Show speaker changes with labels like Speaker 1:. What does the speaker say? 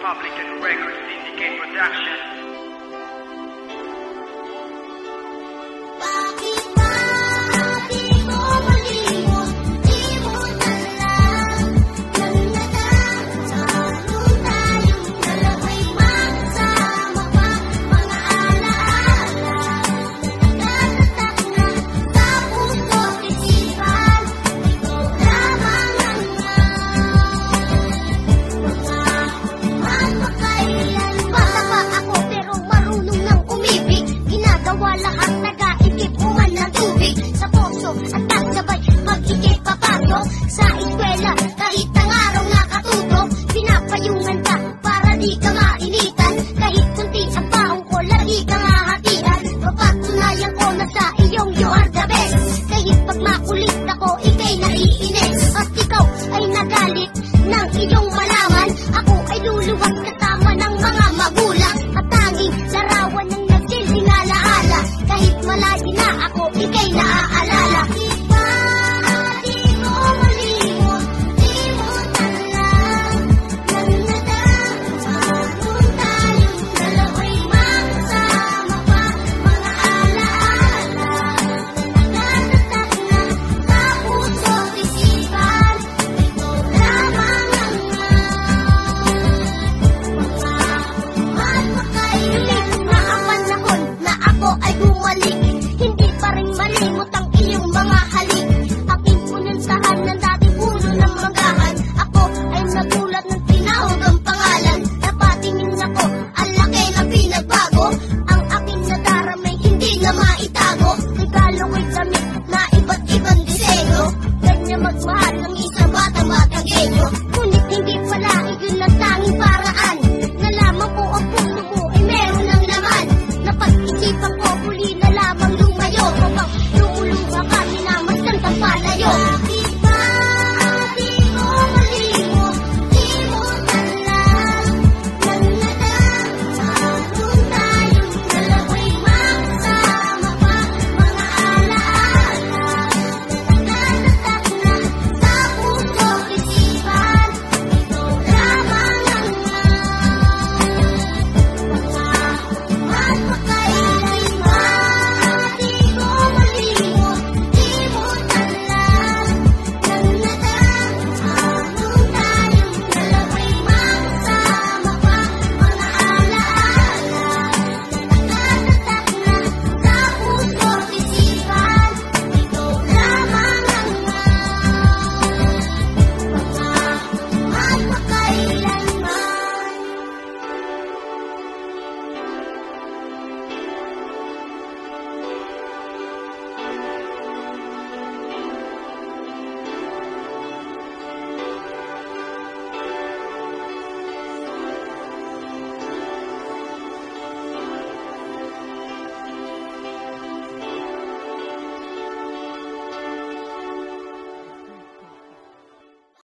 Speaker 1: Public and Record Syndicate Production.
Speaker 2: Lahat nag-aigip uman ng tubig sa puso at nagsabay mag-igip papasok sa eskwela. Kahit ang araw nakatutok, pinapayungan ka para di ka mainitan. Kahit kunti ang paong ko, lagi kang hahatian. Papatunayan ko na sa iyong you are the best. Kahit pag makulit ako, ikay naiinis. At ikaw ay nagalit ng iyong malaman. Ako ay luluwas kasama ng mga magulang. At tanging larawan ng nagsilbing alaala. Kahit malayo na ako, ikay naaalala. Di ko malimot, limutan lang. Nagnadarama kung tayong dalawa'y makasama pa. Mga alaala nagtatatak na sa puso't isipan. Ikaw lamang ang magpakailan. Maapanahon na ako ay bumalik, hindi pa rin malimot ang iyong mga halik. Aking pununtahan ng dating puno ng manggahan. Ako ay nagulat ng tinawag ang pangalan. Napatingin ako, ang laki na pinagbago. Ang aking nadaramay hindi na maitago. Regalo ko'y damit na iba't ibang disenyo. Ganyan magmahal ng isang batang genyo.